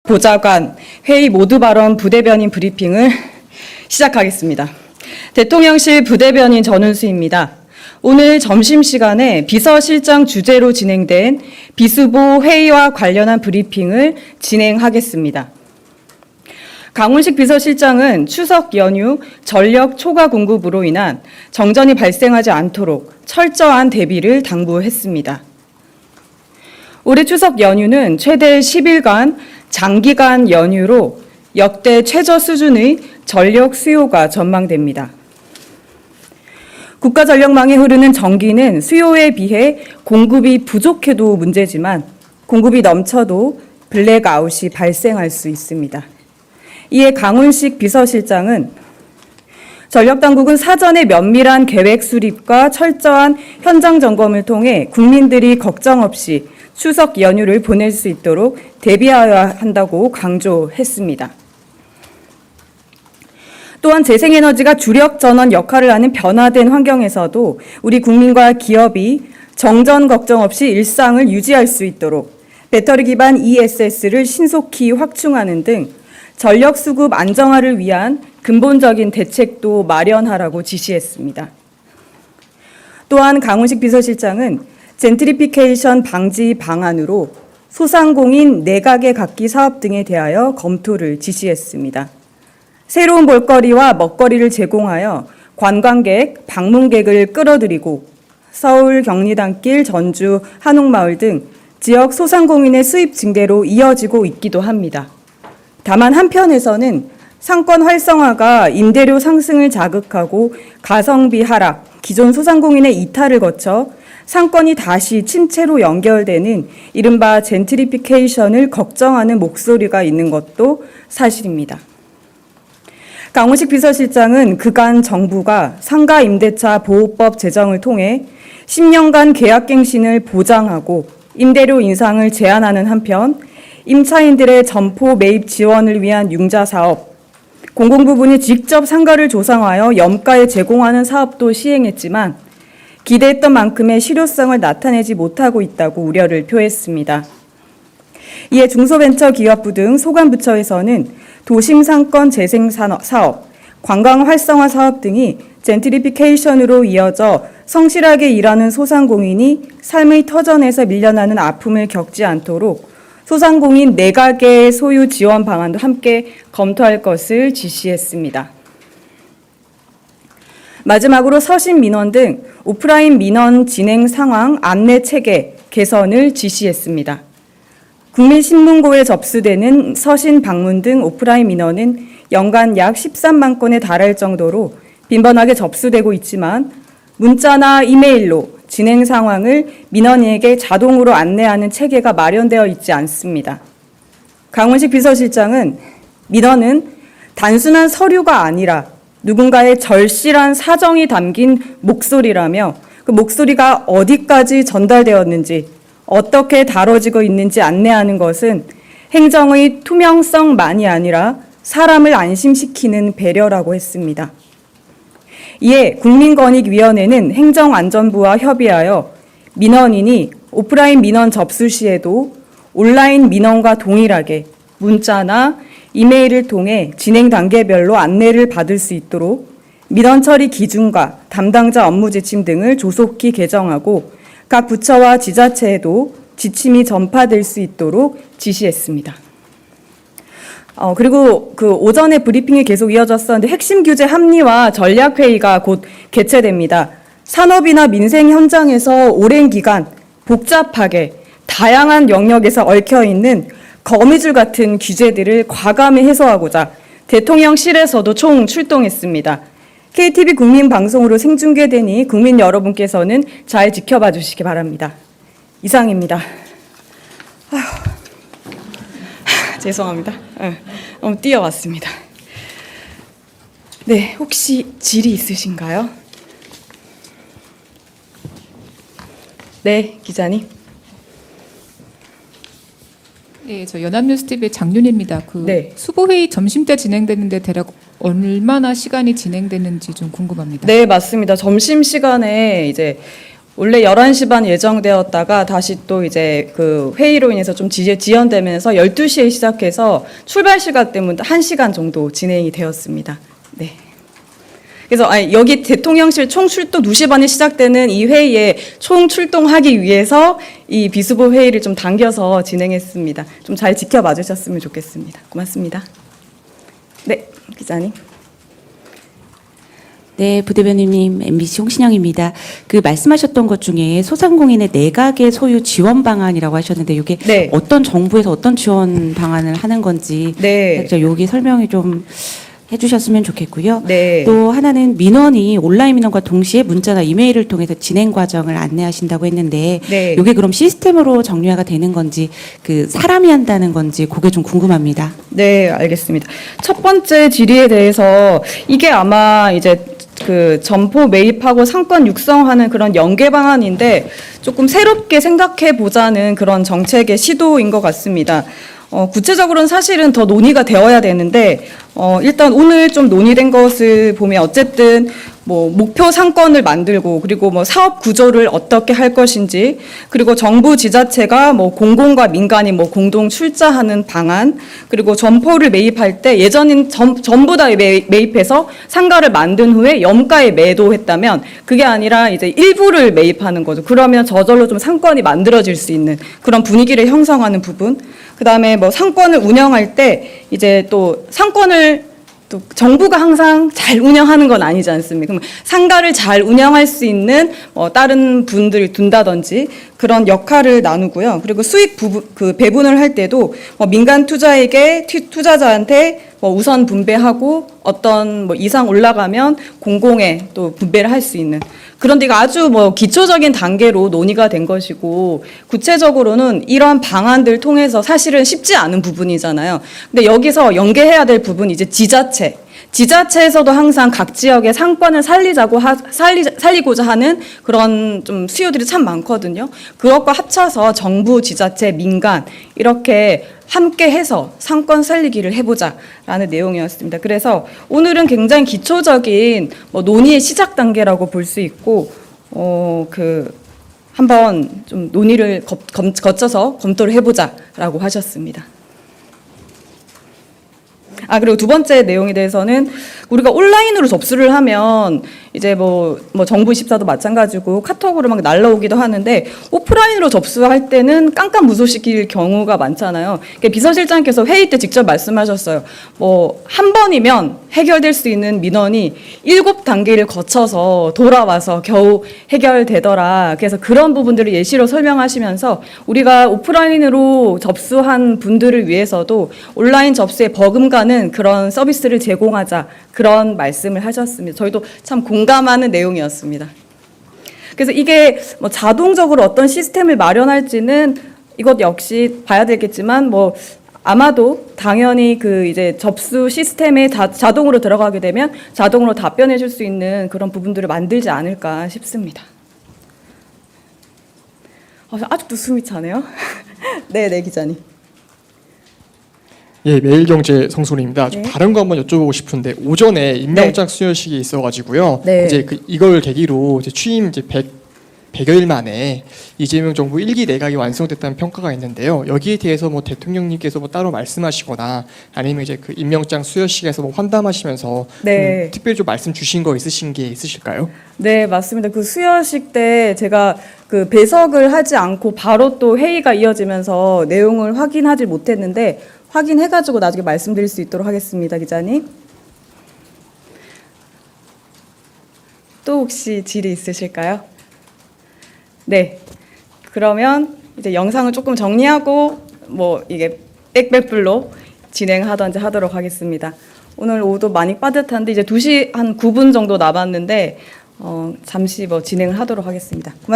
보좌관, 회의 모두 발언 부대변인 브리핑을 시작하겠습니다. 대통령실 부대변인 전은수입니다. 오늘 점심시간에 비서실장 주재로 진행된 비수보 회의와 관련한 브리핑을 진행하겠습니다. 강훈식 비서실장은 추석 연휴 전력 초과 공급으로 인한 정전이 발생하지 않도록 철저한 대비를 당부했습니다. 올해 추석 연휴는 최대 10일간 장기간 연휴로 역대 최저 수준의 전력 수요가 전망됩니다. 국가전력망에 흐르는 전기는 수요에 비해 공급이 부족해도 문제지만 공급이 넘쳐도 블랙아웃이 발생할 수 있습니다. 이에 강훈식 비서실장은 전력당국은 사전에 면밀한 계획 수립과 철저한 현장 점검을 통해 국민들이 걱정 없이 추석 연휴를 보낼 수 있도록 대비해야 한다고 강조했습니다. 또한 재생에너지가 주력 전원 역할을 하는 변화된 환경에서도 우리 국민과 기업이 정전 걱정 없이 일상을 유지할 수 있도록 배터리 기반 ESS를 신속히 확충하는 등 전력 수급 안정화를 위한 근본적인 대책도 마련하라고 지시했습니다. 또한 강훈식 비서실장은 젠트리피케이션 방지 방안으로 소상공인 내각의 각기 사업 등에 대하여 검토를 지시했습니다. 새로운 볼거리와 먹거리를 제공하여 관광객, 방문객을 끌어들이고 서울 경리단길, 전주, 한옥마을 등 지역 소상공인의 수입 증대로 이어지고 있기도 합니다. 다만 한편에서는 상권 활성화가 임대료 상승을 자극하고 가성비 하락, 기존 소상공인의 이탈을 거쳐 상권이 다시 침체로 연결되는 이른바 젠트리피케이션을 걱정하는 목소리가 있는 것도 사실입니다. 강훈식 비서실장은 그간 정부가 상가 임대차 보호법 제정을 통해 10년간 계약갱신을 보장하고 임대료 인상을 제한하는 한편 임차인들의 점포 매입 지원을 위한 융자 사업, 공공부문이 직접 상가를 조성하여 염가에 제공하는 사업도 시행했지만 기대했던 만큼의 실효성을 나타내지 못하고 있다고 우려를 표했습니다. 이에 중소벤처기업부 등 소관부처에서는 도심상권 재생 사업, 관광 활성화 사업 등이 젠트리피케이션으로 이어져 성실하게 일하는 소상공인이 삶의 터전에서 밀려나는 아픔을 겪지 않도록 소상공인 내각의 소유 지원 방안도 함께 검토할 것을 지시했습니다. 마지막으로 서신 민원 등 오프라인 민원 진행 상황 안내 체계 개선을 지시했습니다. 국민신문고에 접수되는 서신 방문 등 오프라인 민원은 연간 약 13만 건에 달할 정도로 빈번하게 접수되고 있지만 문자나 이메일로 진행 상황을 민원인에게 자동으로 안내하는 체계가 마련되어 있지 않습니다. 강훈식 비서실장은 민원은 단순한 서류가 아니라 누군가의 절실한 사정이 담긴 목소리라며 그 목소리가 어디까지 전달되었는지 어떻게 다뤄지고 있는지 안내하는 것은 행정의 투명성만이 아니라 사람을 안심시키는 배려라고 했습니다. 이에 국민권익위원회는 행정안전부와 협의하여 민원인이 오프라인 민원 접수 시에도 온라인 민원과 동일하게 문자나 이메일을 통해 진행 단계별로 안내를 받을 수 있도록 민원 처리 기준과 담당자 업무 지침 등을 조속히 개정하고 각 부처와 지자체에도 지침이 전파될 수 있도록 지시했습니다. 그리고 그 오전에 브리핑이 계속 이어졌었는데 핵심 규제 합리화 전략회의가 곧 개최됩니다. 산업이나 민생 현장에서 오랜 기간 복잡하게 다양한 영역에서 얽혀있는 거미줄 같은 규제들을 과감히 해소하고자 대통령실에서도 총 출동했습니다. KTV 국민방송으로 생중계되니 국민 여러분께서는 잘 지켜봐 주시기 바랍니다. 이상입니다. 죄송합니다. 너무 뛰어왔습니다. 네, 혹시 질의 있으신가요? 네, 기자님. 네, 저 연합뉴스TV의 장윤입니다. 네. 수보회의 점심때 진행되는데 대략 얼마나 시간이 진행되는지 좀 궁금합니다. 네, 맞습니다. 점심시간에 이제 원래 11시 반 예정되었다가 다시 또 이제 그 회의로 인해서 좀 지연되면서 12시에 시작해서 출발 시간 때문에 1시간 정도 진행이 되었습니다. 네. 그래서 여기 대통령실 총출동 2시 반에 시작되는 이 회의에 총출동하기 위해서 이 비수보 회의를 좀 당겨서 진행했습니다. 좀 잘 지켜봐 주셨으면 좋겠습니다. 고맙습니다. 네, 기자님. 네, 부대변인님, MBC 홍신영입니다. 그 말씀하셨던 것 중에 소상공인의 내각의 소유 지원 방안이라고 하셨는데 이게 네. 어떤 정부에서 어떤 지원 방안을 하는 건지 네. 여기 설명이 좀 해주셨으면 좋겠고요. 네. 또 하나는 민원이 온라인 민원과 동시에 문자나 이메일을 통해서 진행 과정을 안내하신다고 했는데 네. 이게 그럼 시스템으로 정리화가 되는 건지 그 사람이 한다는 건지 그게 좀 궁금합니다. 네, 알겠습니다. 첫 번째 질의에 대해서 이게 아마 이제 그 점포 매입하고 상권 육성하는 그런 연계 방안인데 조금 새롭게 생각해 보자는 그런 정책의 시도인 것 같습니다. 구체적으로는 사실은 더 논의가 되어야 되는데 일단 오늘 좀 논의된 것을 보면 어쨌든 뭐 목표 상권을 만들고 그리고 뭐 사업 구조를 어떻게 할 것인지 그리고 정부 지자체가 뭐 공공과 민간이 뭐 공동 출자하는 방안 그리고 점포를 매입할 때 예전인 전부 다 매입해서 상가를 만든 후에 염가에 매도했다면 그게 아니라 이제 일부를 매입하는 거죠. 그러면 저절로 좀 상권이 만들어질 수 있는 그런 분위기를 형성하는 부분. 그다음에 뭐 상권을 운영할 때 이제 또 상권을 또 정부가 항상 잘 운영하는 건 아니지 않습니까? 그럼 상가를 잘 운영할 수 있는 다른 분들을 둔다든지 그런 역할을 나누고요. 그리고 수익 그 배분을 할 때도 민간 투자에게 투자자한테 우선 분배하고 어떤 이상 올라가면 공공에 또 분배를 할 수 있는 그런 데가 아주 기초적인 단계로 논의가 된 것이고 구체적으로는 이런 방안들 통해서 사실은 쉽지 않은 부분이잖아요. 근데 여기서 연계해야 될 부분이 이제 지자체에서도 항상 각 지역의 상권을 살리고자 하는 그런 좀 수요들이 참 많거든요. 그것과 합쳐서 정부, 지자체, 민간 이렇게 함께 해서 상권 살리기를 해보자라는 내용이었습니다. 그래서 오늘은 굉장히 기초적인 논의의 시작 단계라고 볼 수 있고, 한번 좀 논의를 거쳐서 검토를 해보자라고 하셨습니다. 그리고 두 번째 내용에 대해서는 우리가 온라인으로 접수를 하면 이제 정부24도 마찬가지고 카톡으로 막 날라오기도 하는데 오프라인으로 접수할 때는 깜깜무소식일 경우가 많잖아요. 비서실장께서 회의 때 직접 말씀하셨어요. 한 번이면 해결될 수 있는 민원이 7단계를 거쳐서 돌아와서 겨우 해결되더라. 그래서 그런 부분들을 예시로 설명하시면서 우리가 오프라인으로 접수한 분들을 위해서도 온라인 접수에 버금가는 그런 서비스를 제공하자 그런 말씀을 하셨습니다. 저희도 참 공감하는 내용이었습니다. 그래서 이게 자동적으로 어떤 시스템을 마련할지는 이것 역시 봐야 되겠지만 아마도 당연히 그 이제 접수 시스템에 자동으로 들어가게 되면 자동으로 답변해 줄 수 있는 그런 부분들을 만들지 않을까 싶습니다. 아직도 숨이 차네요. 네, 기자님. 예, 매일경제 성소리입니다. 좀 네. 다른 거 한번 여쭤보고 싶은데 오전에 임명장 수여식이 있어가지고요. 네. 이제 이걸 계기로 이제 취임 이제 100여일 만에 이재명 정부 1기 내각이 완성됐다는 평가가 있는데요. 여기에 대해서 대통령님께서 따로 말씀하시거나 아니면 이제 그 임명장 수여식에서 환담하시면서 네. 좀 특별히 좀 말씀 주신 거 있으신 게 있으실까요? 네, 맞습니다. 그 수여식 때 제가 그 배석을 하지 않고 바로 또 회의가 이어지면서 내용을 확인하지 못했는데 확인해가지고 나중에 말씀드릴 수 있도록 하겠습니다, 기자님. 또 혹시 질의 있으실까요? 네. 그러면 이제 영상을 조금 정리하고 이게 백백불로 진행하던지 하도록 하겠습니다. 오늘 오후도 많이 빠듯한데 이제 2시 한 9분 정도 남았는데 잠시 진행을 하도록 하겠습니다.